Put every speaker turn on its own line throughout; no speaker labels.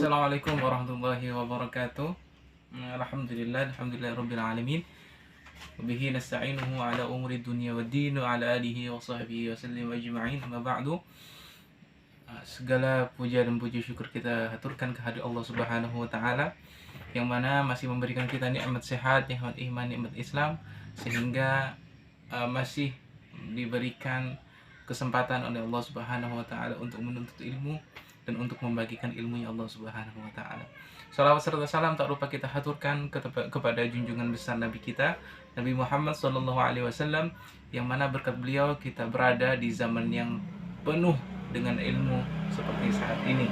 Assalamualaikum warahmatullahi wabarakatuh. Alhamdulillah rabbil alamin. Wabihi nasta'inuhu ala umuri dunya waddin wa ala alihi wa sahbihi wa sallim ajma'in. Amma ba'du. Segala puja dan puji syukur kita haturkan kehadirat Allah Subhanahu wa taala yang mana masih memberikan kita nikmat sehat, nikmat iman, nikmat Islam sehingga masih diberikan kesempatan oleh Allah Subhanahu wa taala untuk menuntut ilmu dan untuk membagikan ilmunya Allah Subhanahu wa taala. Salawat serta salam tak lupa kita haturkan kepada junjungan besar Nabi kita, Nabi Muhammad sallallahu alaihi wasallam, yang mana berkat beliau kita berada di zaman yang penuh dengan ilmu seperti saat ini.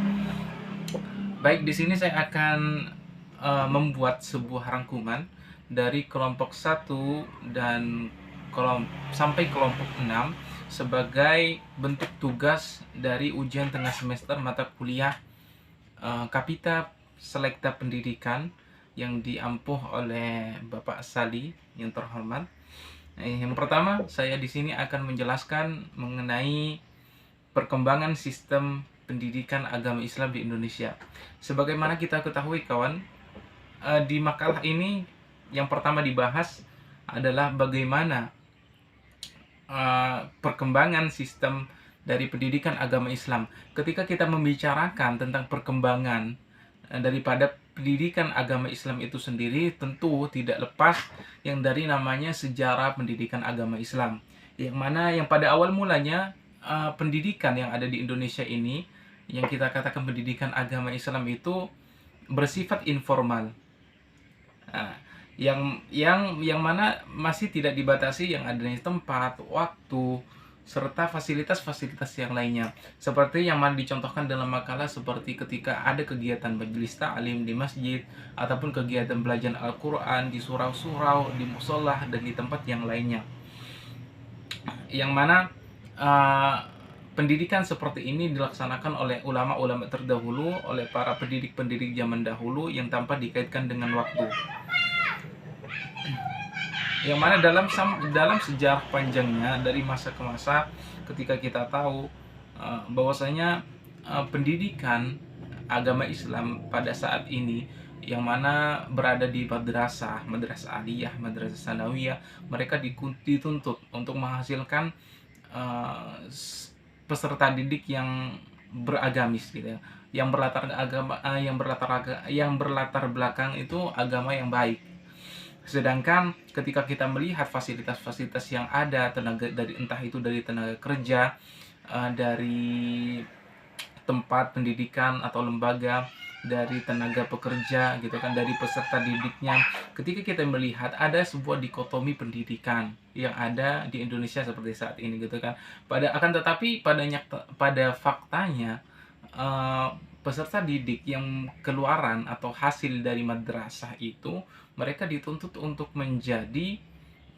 Baik, di sini saya akan membuat sebuah rangkuman dari kelompok 1 dan sampai kelompok 6 sebagai bentuk tugas dari ujian tengah semester mata kuliah Kapita Selekta Pendidikan yang diampuh oleh Bapak Sali yang terhormat. Yang pertama, saya di sini akan menjelaskan mengenai perkembangan sistem pendidikan agama Islam di Indonesia. Sebagaimana kita ketahui kawan, di makalah ini yang pertama dibahas adalah bagaimana perkembangan sistem dari pendidikan agama Islam. Ketika kita membicarakan tentang perkembangan daripada pendidikan agama Islam itu sendiri, tentu tidak lepas yang dari namanya sejarah pendidikan agama Islam. Yang mana yang pada awal mulanya pendidikan yang ada di Indonesia ini, yang kita katakan pendidikan agama Islam itu bersifat informal. Yang mana masih tidak dibatasi yang adanya tempat, waktu, serta fasilitas-fasilitas yang lainnya. Seperti yang mana dicontohkan dalam makalah, seperti ketika ada kegiatan majelis ta'lim di masjid, ataupun kegiatan belajar Al-Quran di surau-surau, di musolah, dan di tempat yang lainnya. Yang mana pendidikan seperti ini dilaksanakan oleh ulama-ulama terdahulu, oleh para pendidik-pendidik zaman dahulu yang tanpa dikaitkan dengan waktu. Yang mana dalam sejarah panjangnya dari masa ke masa, ketika kita tahu bahwasanya pendidikan agama Islam pada saat ini yang mana berada di madrasah aliyah, madrasah sanawiyah, mereka dituntut untuk menghasilkan peserta didik yang beragamis gitu ya, yang berlatar belakang itu agama yang baik. Sedangkan ketika kita melihat fasilitas-fasilitas yang ada, entah itu dari tenaga kerja, dari tempat pendidikan atau lembaga, dari tenaga pekerja gitu kan, dari peserta didiknya, ketika kita melihat ada sebuah dikotomi pendidikan yang ada di Indonesia seperti saat ini gitu kan. Tetapi pada faktanya peserta didik yang keluaran atau hasil dari madrasah itu, mereka dituntut untuk menjadi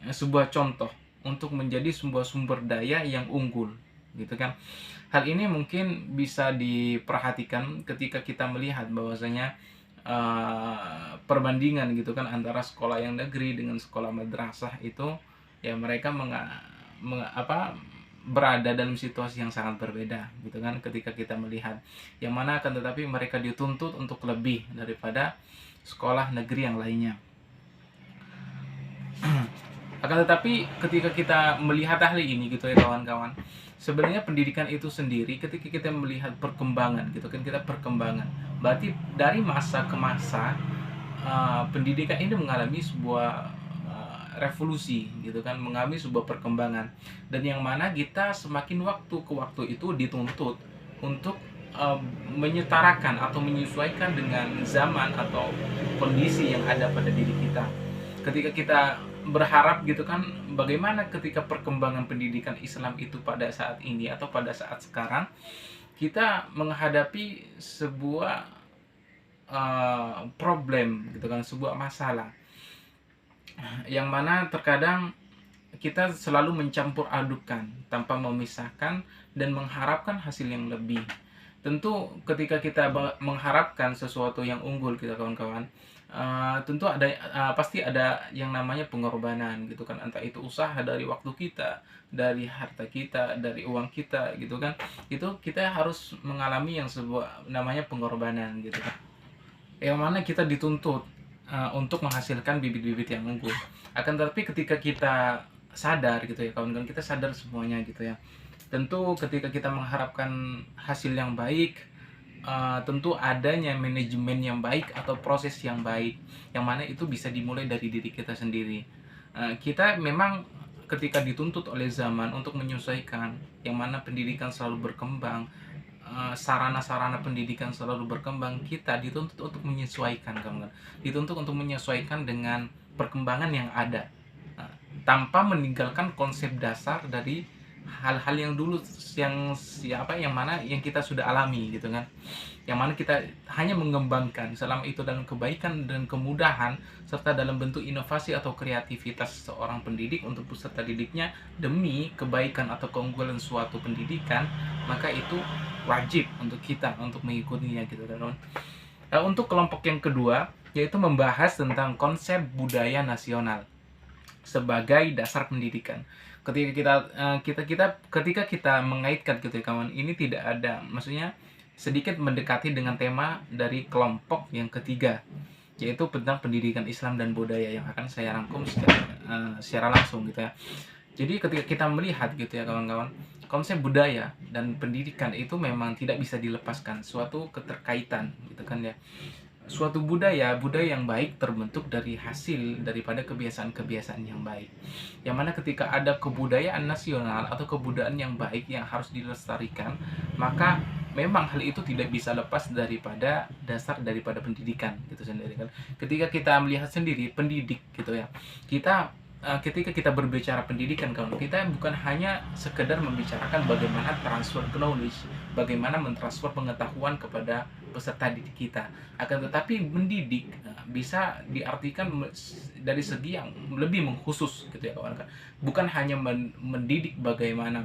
sebuah contoh, untuk menjadi sebuah sumber daya yang unggul gitu kan. Hal ini mungkin bisa diperhatikan ketika kita melihat bahwasanya perbandingan gitu kan antara sekolah yang negeri dengan sekolah madrasah itu, ya mereka berada dalam situasi yang sangat berbeda gitu kan. Ketika kita melihat yang mana akan tetapi mereka dituntut untuk lebih daripada sekolah negeri yang lainnya. Akan tetapi ketika kita melihat hal ini gitu ya kawan-kawan, sebenarnya pendidikan itu sendiri ketika kita melihat perkembangan gitu kan, kita perkembangan berarti dari masa ke masa pendidikan ini mengalami sebuah revolusi gitu kan, mengalami sebuah perkembangan, dan yang mana kita semakin waktu ke waktu itu dituntut untuk menyetarakan atau menyesuaikan dengan zaman atau kondisi yang ada pada diri kita. Ketika kita berharap gitu kan, bagaimana ketika perkembangan pendidikan Islam itu pada saat ini atau pada saat sekarang, kita menghadapi sebuah problem gitu kan, sebuah masalah yang mana terkadang kita selalu mencampur adukan tanpa memisahkan dan mengharapkan hasil yang lebih. Tentu ketika kita mengharapkan sesuatu yang unggul kita kawan-kawan, tentu ada, pasti ada yang namanya pengorbanan gitu kan, entah itu usaha dari waktu kita, dari harta kita, dari uang kita gitu kan. Itu kita harus mengalami yang sebuah namanya pengorbanan gitu kan. Yang mana kita dituntut untuk menghasilkan bibit-bibit yang unggul. Akan tetapi ketika kita sadar gitu ya kawan-kawan, kita sadar semuanya gitu ya. Tentu ketika kita mengharapkan hasil yang baik, tentu adanya manajemen yang baik atau proses yang baik, yang mana itu bisa dimulai dari diri kita sendiri. Kita memang ketika dituntut oleh zaman untuk menyesuaikan, yang mana pendidikan selalu berkembang, sarana-sarana pendidikan selalu berkembang, kita dituntut untuk menyesuaikan, kawan, dituntut untuk menyesuaikan dengan perkembangan yang ada, tanpa meninggalkan konsep dasar dari hal-hal yang dulu, yang siapa yang mana yang kita sudah alami gitu kan, yang mana kita hanya mengembangkan selama itu dalam kebaikan dan kemudahan serta dalam bentuk inovasi atau kreativitas seorang pendidik untuk peserta didiknya demi kebaikan atau keunggulan suatu pendidikan, maka itu wajib untuk kita untuk mengikutinya gitu kan. Untuk kelompok yang kedua yaitu membahas tentang konsep budaya nasional sebagai dasar pendidikan. Ketika kita mengaitkan gitu ya kawan, ini tidak ada, maksudnya sedikit mendekati dengan tema dari kelompok yang ketiga, yaitu tentang pendidikan Islam dan budaya yang akan saya rangkum secara langsung gitu ya. Jadi ketika kita melihat gitu ya kawan-kawan, konsep budaya dan pendidikan itu memang tidak bisa dilepaskan, suatu keterkaitan gitu kan ya. Suatu budaya yang baik terbentuk dari hasil daripada kebiasaan-kebiasaan yang baik. Yang mana ketika ada kebudayaan nasional atau kebudayaan yang baik yang harus dilestarikan, maka memang hal itu tidak bisa lepas daripada dasar daripada pendidikan gitu sendiri kan. Ketika kita melihat sendiri pendidik gitu ya, ketika kita berbicara pendidikan kawan, kita bukan hanya sekedar membicarakan bagaimana transfer knowledge, bagaimana mentransfer pengetahuan kepada peserta didik kita, akan tetapi mendidik bisa diartikan dari segi yang lebih mengkhusus gitu ya kawan kan. Bukan hanya mendidik bagaimana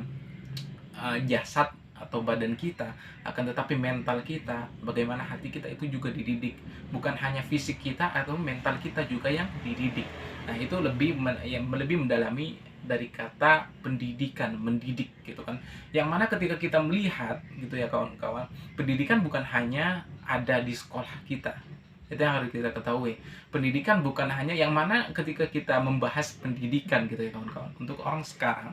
jasad atau badan kita, akan tetapi mental kita, bagaimana hati kita itu juga dididik. Bukan hanya fisik kita atau mental kita juga yang dididik. Nah, itu lebih mendalami dari kata pendidikan, mendidik gitu kan. Yang mana ketika kita melihat gitu ya kawan-kawan, pendidikan bukan hanya ada di sekolah kita. Itu yang harus kita ketahui. Pendidikan bukan hanya yang mana ketika kita membahas pendidikan gitu ya kawan-kawan. Untuk orang sekarang,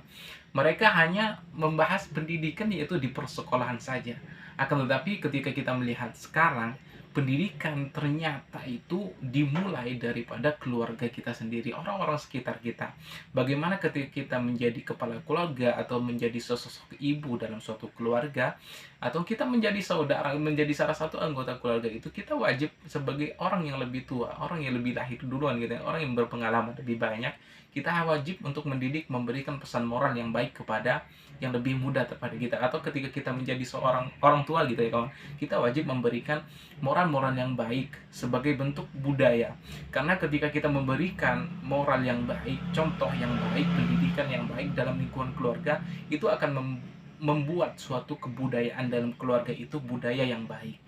mereka hanya membahas pendidikan yaitu di persekolahan saja. Akan tetapi ketika kita melihat sekarang, pendidikan ternyata itu dimulai daripada keluarga kita sendiri, orang-orang sekitar kita. Bagaimana ketika kita menjadi kepala keluarga atau menjadi sosok ibu dalam suatu keluarga, atau kita menjadi saudara, menjadi salah satu anggota keluarga itu, kita wajib sebagai orang yang lebih tua, orang yang lebih lahir duluan gitu, orang yang berpengalaman lebih banyak, kita wajib untuk mendidik, memberikan pesan moral yang baik kepada yang lebih muda kepada kita. Atau ketika kita menjadi seorang orang tua gitu ya kawan, kita wajib memberikan moral-moral yang baik sebagai bentuk budaya. Karena ketika kita memberikan moral yang baik, contoh yang baik, pendidikan yang baik dalam lingkungan keluarga, itu akan membuat suatu kebudayaan dalam keluarga itu budaya yang baik.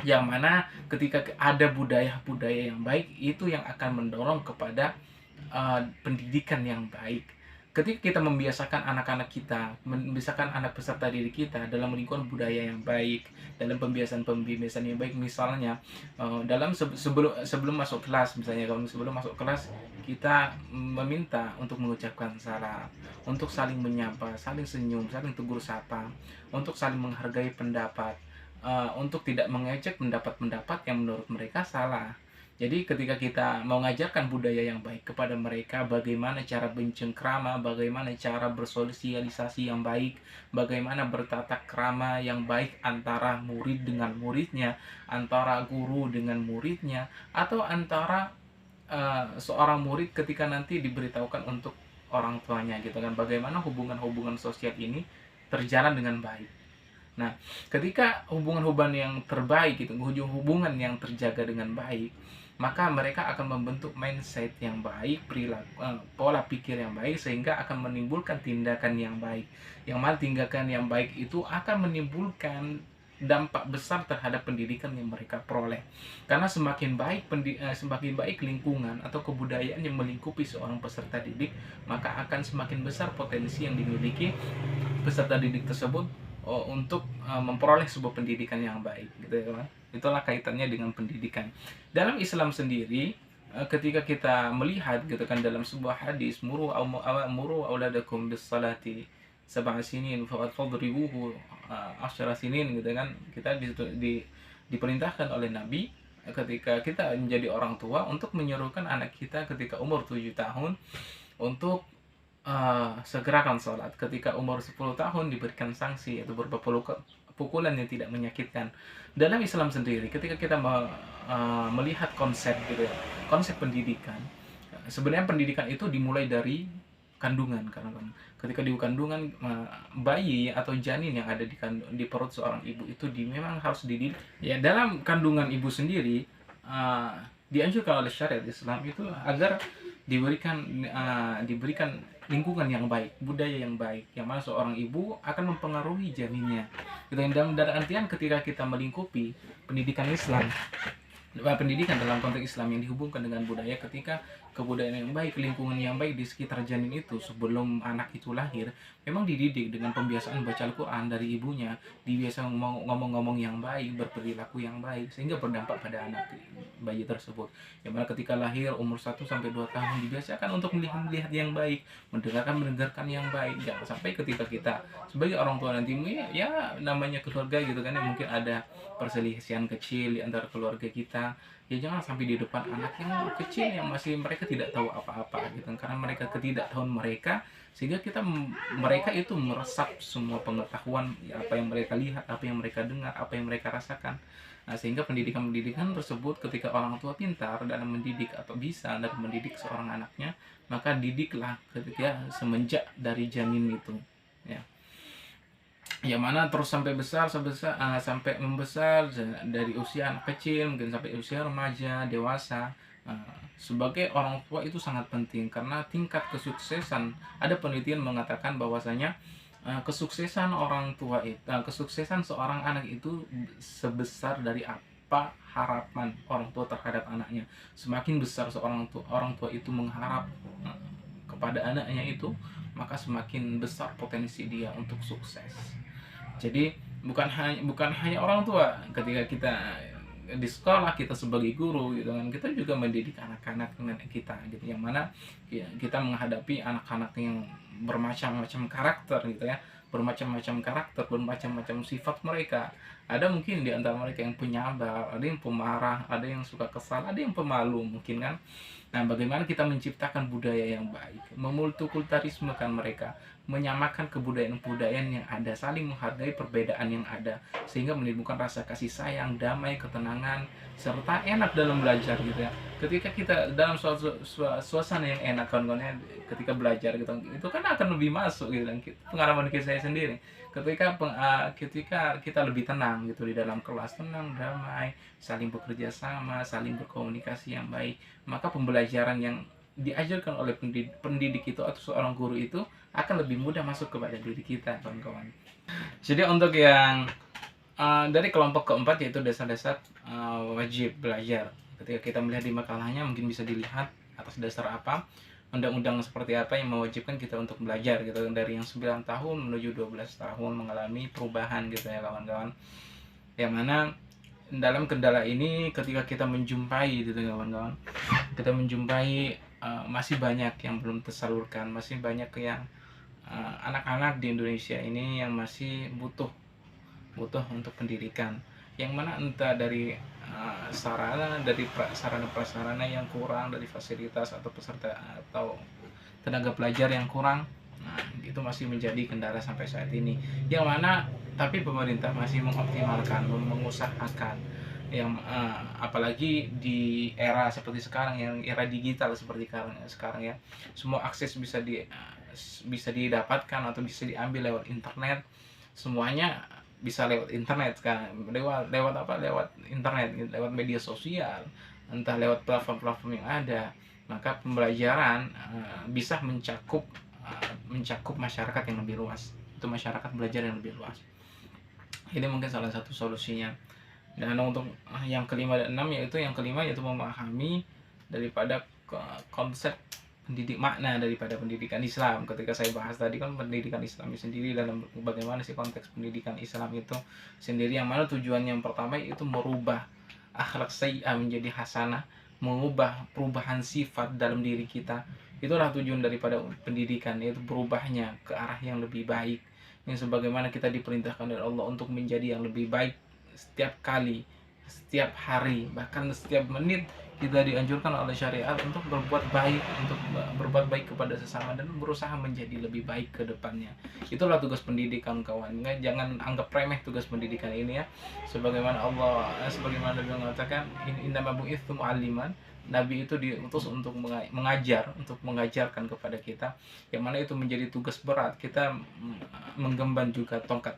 Yang mana ketika ada budaya-budaya yang baik, itu yang akan mendorong kepada pendidikan yang baik. Ketika kita membiasakan anak-anak kita, membiasakan anak peserta didik kita dalam lingkungan budaya yang baik, dalam pembiasaan yang baik, misalnya dalam sebelum masuk kelas, misalnya kalau sebelum masuk kelas kita meminta untuk mengucapkan salam, untuk saling menyapa, saling senyum, saling tegur sapa, untuk saling menghargai pendapat, untuk tidak mengejek pendapat-pendapat yang menurut mereka salah. Jadi ketika kita mau mengajarkan budaya yang baik kepada mereka, bagaimana cara bercengkrama, bagaimana cara bersosialisasi yang baik, bagaimana bertata krama yang baik antara murid dengan muridnya, antara guru dengan muridnya, atau antara seorang murid ketika nanti diberitahukan untuk orang tuanya gitu kan, bagaimana hubungan-hubungan sosial ini terjalan dengan baik. Nah, ketika hubungan-hubungan yang terbaik gitu, hubungan yang terjaga dengan baik, maka mereka akan membentuk mindset yang baik, pola pikir yang baik, sehingga akan menimbulkan tindakan yang baik. Yang mana tindakan yang baik itu akan menimbulkan dampak besar terhadap pendidikan yang mereka peroleh. Karena semakin baik lingkungan atau kebudayaan yang melingkupi seorang peserta didik, maka akan semakin besar potensi yang dimiliki peserta didik tersebut untuk memperoleh sebuah pendidikan yang baik, gitu ya kan. Itulah kaitannya dengan pendidikan. Dalam Islam sendiri, ketika kita melihat gitu kan dalam sebuah hadis, muru auladakum bis salati sab'a sinin fadribuhu asyara sinin, gitu kan. Kita diperintahkan oleh Nabi ketika kita menjadi orang tua untuk menyuruhkan anak kita ketika umur 7 tahun untuk segerakan sholat. Ketika umur 10 tahun diberikan sanksi, yaitu berupa pukulan yang tidak menyakitkan. Dalam Islam sendiri, ketika kita melihat konsep gitu ya, konsep pendidikan, sebenarnya pendidikan itu dimulai dari kandungan. Karena ketika di kandungan, bayi atau janin yang ada di perut seorang ibu itu memang harus dididik. Ya, dalam kandungan ibu sendiri dianjurkan oleh syariat Islam itu agar diberikan lingkungan yang baik, budaya yang baik, yang mana seorang ibu akan mempengaruhi janinnya. Dalam artian ketika kita melingkupi pendidikan Islam, pendidikan dalam konteks Islam yang dihubungkan dengan budaya, ketika kebudayaan yang baik, lingkungan yang baik di sekitar janin itu sebelum anak itu lahir, memang dididik dengan pembiasaan baca Al-Quran dari ibunya, dibiasa ngomong-ngomong yang baik, berperilaku yang baik, sehingga berdampak pada anak bayi tersebut. Yang mana ketika lahir umur 1-2 tahun dibiasakan untuk melihat yang baik, mendengarkan yang baik. Jangan sampai ketika kita sebagai orang tua nanti, ya namanya keluarga gitu kan, ya mungkin ada perselisihan kecil di antara keluarga kita, ya jangan sampai di depan anak yang kecil yang masih mereka tidak tahu apa-apa gitu, karena mereka ketidaktahuan mereka, sehingga mereka itu meresap semua pengetahuan, ya, apa yang mereka lihat, apa yang mereka dengar, apa yang mereka rasakan. Sehingga pendidikan tersebut, ketika orang tua pintar dalam mendidik atau bisa dalam mendidik seorang anaknya, maka didiklah ketika semenjak dari janin itu, ya. Yang mana terus sampai sampai membesar dari usia anak kecil mungkin sampai usia remaja, dewasa. Sebagai orang tua itu sangat penting, karena tingkat kesuksesan, ada penelitian mengatakan bahwasanya kesuksesan orang tua itu, kesuksesan seorang anak itu sebesar dari apa harapan orang tua terhadap anaknya. Semakin besar orang tua itu mengharap kepada anaknya itu, maka semakin besar potensi dia untuk sukses. Jadi bukan hanya orang tua, ketika kita di sekolah, kita sebagai guru gitu kan, kita juga mendidik anak-anak kita gitu, yang mana kita menghadapi anak-anak yang bermacam-macam karakter gitu ya, bermacam-macam sifat mereka. Ada mungkin di antara mereka yang penyabar, ada yang pemarah, ada yang suka kesal, ada yang pemalu mungkin kan. Nah, bagaimana kita menciptakan budaya yang baik, memultikulturalismekan mereka, menyamakan kebudayaan-kebudayaan yang ada, saling menghargai perbedaan yang ada, sehingga menimbulkan rasa kasih sayang, damai, ketenangan, serta enak dalam belajar gitu ya. Ketika kita dalam suasana yang enak, kawan-kawannya, ketika belajar gitu, itu kan akan lebih masuk gitu kan. Pengalaman saya sendiri, ketika kita lebih tenang gitu di dalam kelas, tenang, damai, saling bekerja sama, saling berkomunikasi yang baik, maka pembelajaran yang diajarkan oleh pendidik itu atau seorang guru itu akan lebih mudah masuk kepada diri kita, kawan-kawan. Jadi untuk yang dari kelompok keempat, yaitu dasar-dasar wajib belajar, ketika kita melihat di makalahnya mungkin bisa dilihat atas dasar apa, undang-undang seperti apa yang mewajibkan kita untuk belajar gitu, dari yang 9 tahun menuju 12 tahun mengalami perubahan gitu ya, kawan-kawan. Yang mana dalam kendala ini, ketika kita menjumpai gitu kawan-kawan, kita menjumpai masih banyak yang belum tersalurkan, masih banyak yang anak-anak di Indonesia ini yang masih butuh untuk pendidikan, yang mana entah dari sarana prasarana yang kurang, dari fasilitas atau peserta atau tenaga pelajar yang kurang. Nah, itu masih menjadi kendala sampai saat ini, yang mana tapi pemerintah masih mengoptimalkan, mengusahakan, yang apalagi di era seperti sekarang, yang era digital seperti sekarang ya, semua akses bisa didapatkan atau bisa diambil lewat internet, semuanya bisa lewat internet sekarang, lewat internet, lewat media sosial, entah lewat platform-platform yang ada. Maka pembelajaran bisa mencakup masyarakat yang lebih luas, itu masyarakat belajar yang lebih luas. Ini mungkin salah satu solusinya. Dan untuk yang kelima dan enam, yaitu yang kelima yaitu memahami daripada konsep pendidik makna daripada pendidikan Islam. Ketika saya bahas tadi kan pendidikan Islam sendiri dalam bagaimana sih konteks pendidikan Islam itu sendiri, yang mana tujuan yang pertama itu merubah akhlak sayyi'ah menjadi hasanah, mengubah perubahan sifat dalam diri kita. Itulah tujuan daripada pendidikan, yaitu berubahnya ke arah yang lebih baik. Yang sebagaimana kita diperintahkan oleh Allah untuk menjadi yang lebih baik setiap kali, setiap hari, bahkan setiap menit kita dianjurkan oleh syariat untuk berbuat baik, untuk berbuat baik kepada sesama dan berusaha menjadi lebih baik ke depannya. Itulah tugas pendidikan, kawan. Jangan anggap remeh tugas pendidikan ini ya. Sebagaimana Nabi mengatakan, innama bu'itsu mu'alliman. Nabi itu diutus untuk mengajar, untuk mengajarkan kepada kita, yang mana itu menjadi tugas berat. Kita menggemban juga tongkat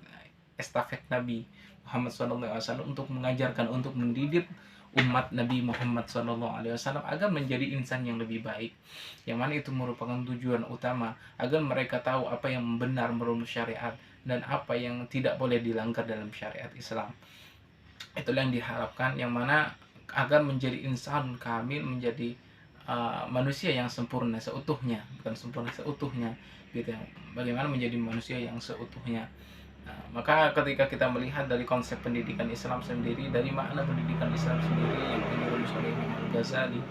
estafet Nabi Muhammad SAW untuk mengajarkan, untuk mendidik umat Nabi Muhammad SAW agar menjadi insan yang lebih baik, yang mana itu merupakan tujuan utama agar mereka tahu apa yang benar menurut syariat dan apa yang tidak boleh dilanggar dalam syariat Islam. Itulah yang diharapkan, yang mana agar menjadi insan kamil, menjadi manusia yang sempurna seutuhnya, bukan sempurna seutuhnya gitu. Bagaimana menjadi manusia yang seutuhnya. Maka ketika kita melihat dari konsep pendidikan Islam sendiri, dari makna pendidikan Islam sendiri yang dirumus oleh Imam Al-Ghazali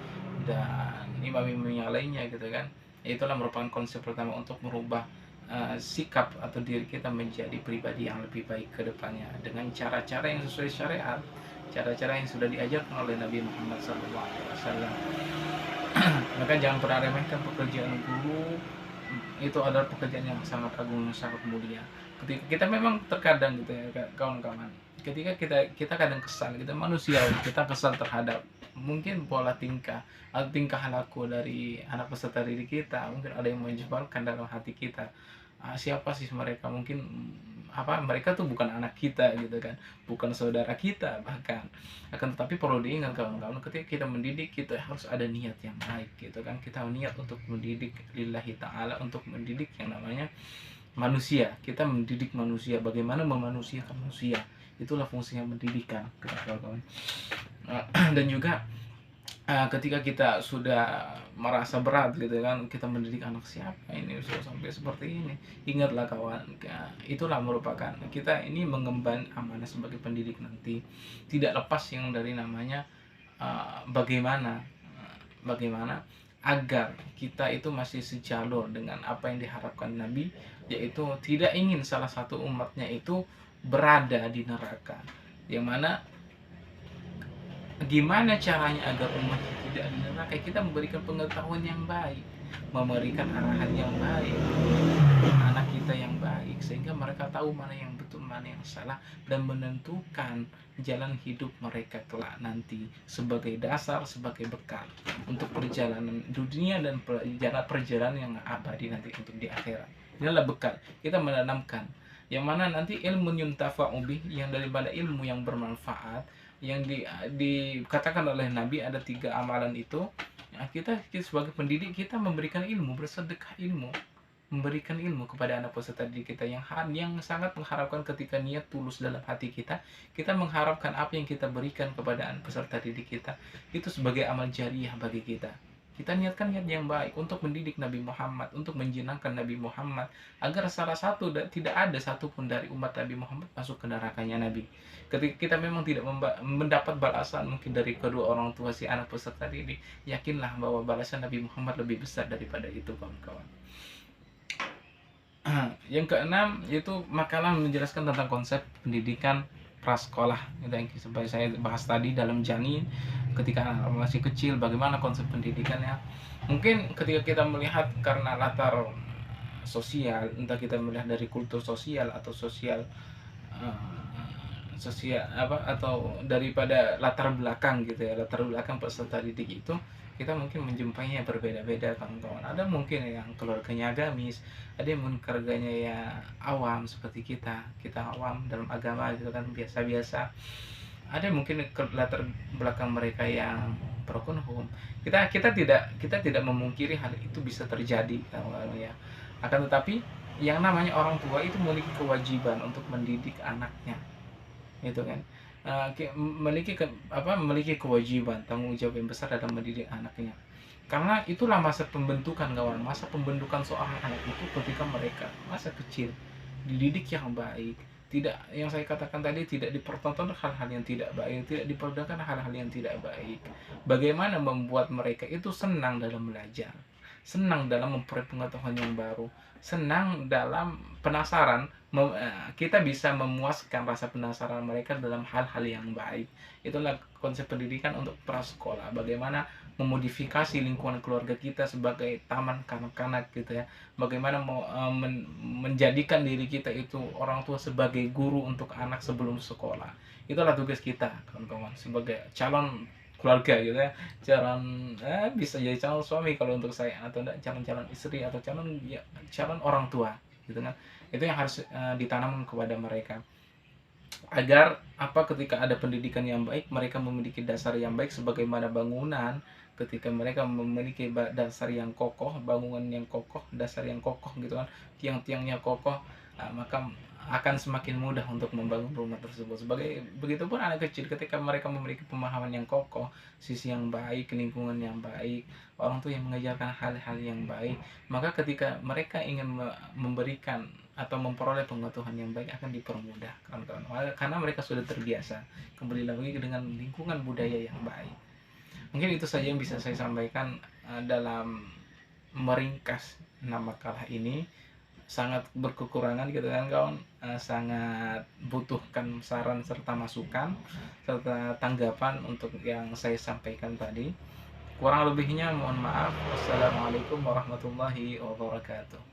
dan imam-imam yang lainnya gitu kan, itulah merupakan konsep pertama untuk merubah sikap atau diri kita menjadi pribadi yang lebih baik ke depannya dengan cara-cara yang sesuai syariat, cara-cara yang sudah diajarkan oleh Nabi Muhammad SAW. Maka jangan pernah remehkan pekerjaan guru, itu adalah pekerjaan yang sangat agung, yang sangat mulia. Ketika kita memang terkadang gitu ya kawan-kawan, ketika kita kadang kesal, kita manusia, kita kesal terhadap mungkin pola tingkah atau tingkah laku dari anak peserta didik kita, mungkin ada yang menjebalkan dalam hati kita. Siapa sih mereka, mungkin mereka tuh bukan anak kita gitu kan, bukan saudara kita bahkan. Akan tetapi perlu diingat kawan-kawan, ketika kita mendidik, kita harus ada niat yang baik gitu kan. Kita niat untuk mendidik lillahi ta'ala, untuk mendidik yang namanya manusia. Kita mendidik manusia, bagaimana memanusiakan manusia, itulah fungsinya pendidikan kawan-kawan. Dan juga ketika kita sudah merasa berat gitu kan, kita mendidik anak siapa ini bisa sampai seperti ini, ingatlah kawan, itulah merupakan kita ini mengemban amanah sebagai pendidik nanti. Tidak lepas yang dari namanya bagaimana agar kita itu masih sejalur dengan apa yang diharapkan Nabi, yaitu tidak ingin salah satu umatnya itu berada di neraka. Yang mana gimana caranya agar umat tidak di neraka? Kita memberikan pengetahuan yang baik, memberikan arahan yang baik, anak kita yang baik, sehingga mereka tahu mana yang betul, mana yang salah, dan menentukan jalan hidup mereka kelak nanti sebagai dasar, sebagai bekal untuk perjalanan dunia dan perjalanan yang abadi nanti untuk di akhirat. Inilah bekal kita menanamkan, yang mana nanti ilmu yuntafa'u bih, yang daripada ilmu yang bermanfaat, yang dikatakan oleh Nabi ada 3 amalan itu. Kita sebagai pendidik, kita memberikan ilmu, bersedekah ilmu, memberikan ilmu kepada anak peserta didik kita yang sangat mengharapkan, ketika niat tulus dalam hati kita, kita mengharapkan apa yang kita berikan kepada anak peserta didik kita itu sebagai amal jariah bagi kita. Kita niatkan niat yang baik untuk mendidik Nabi Muhammad, untuk menjenangkan Nabi Muhammad, agar salah satu dan tidak ada satupun dari umat Nabi Muhammad masuk ke nerakanya Nabi. Ketika kita memang tidak mendapat balasan mungkin dari kedua orang tua si anak peserta didik, yakinlah bahwa balasan Nabi Muhammad lebih besar daripada itu, kawan-kawan. Yang keenam yaitu makalah menjelaskan tentang konsep pendidikan prasekolah, itu yang seperti saya bahas tadi dalam janin, ketika anak masih kecil, bagaimana konsep pendidikannya. Mungkin ketika kita melihat karena latar sosial, entah kita melihat dari kultur sosial atau atau daripada latar belakang gitu ya, latar belakang peserta didik itu, kita mungkin menjumpainya berbeda-beda, kawan-kawan. Ada mungkin yang keluarganya agamis, ada yang mungkin keluarganya ya awam seperti kita awam dalam agama gitu kan, biasa-biasa. Ada mungkin latar belakang mereka yang broken home. Kita tidak memungkiri hal itu bisa terjadi, kawan-kawan ya. Akan tetapi yang namanya orang tua itu memiliki kewajiban untuk mendidik anaknya, gitu kan. Memiliki kewajiban, tanggung jawab yang besar dalam mendidik anaknya. Karena itulah masa pembentukan kawan, masa pembentukan seorang anak itu ketika mereka masa kecil, dididik yang baik, tidak, yang saya katakan tadi, tidak dipertontonkan hal-hal yang tidak baik, tidak diperdengarkan hal-hal yang tidak baik. Bagaimana membuat mereka itu senang dalam belajar, senang dalam memperoleh pengetahuan yang baru, senang dalam penasaran. Kita bisa memuaskan rasa penasaran mereka dalam hal-hal yang baik. Itulah konsep pendidikan untuk prasekolah. Bagaimana memodifikasi lingkungan keluarga kita sebagai taman kanak-kanak gitu ya. Bagaimana menjadikan diri kita itu orang tua sebagai guru untuk anak sebelum sekolah. Itulah tugas kita kawan-kawan sebagai calon keluarga gitu ya, calon bisa jadi calon suami kalau untuk saya, atau enggak calon-calon istri, atau calon orang tua gitu kan. Itu yang harus ditanam kepada mereka, agar ketika ada pendidikan yang baik, mereka memiliki dasar yang baik sebagaimana bangunan. Ketika mereka memiliki dasar yang kokoh, bangunan yang kokoh, dasar yang kokoh gitu kan, tiang-tiangnya kokoh, maka akan semakin mudah untuk membangun rumah tersebut. Begitupun anak kecil, ketika mereka memiliki pemahaman yang kokoh, sisi yang baik, lingkungan yang baik, orang tua yang mengajarkan hal-hal yang baik, maka ketika mereka ingin memberikan atau memperoleh pengetahuan yang baik akan dipermudah kawan-kawan, karena mereka sudah terbiasa, kembali lagi dengan lingkungan budaya yang baik. Mungkin itu saja yang bisa saya sampaikan dalam meringkas 6 makalah ini. Sangat berkekurangan gitu kan kawan, sangat butuhkan saran serta masukan serta tanggapan untuk yang saya sampaikan tadi. Kurang lebihnya mohon maaf. Wassalamualaikum warahmatullahi wabarakatuh.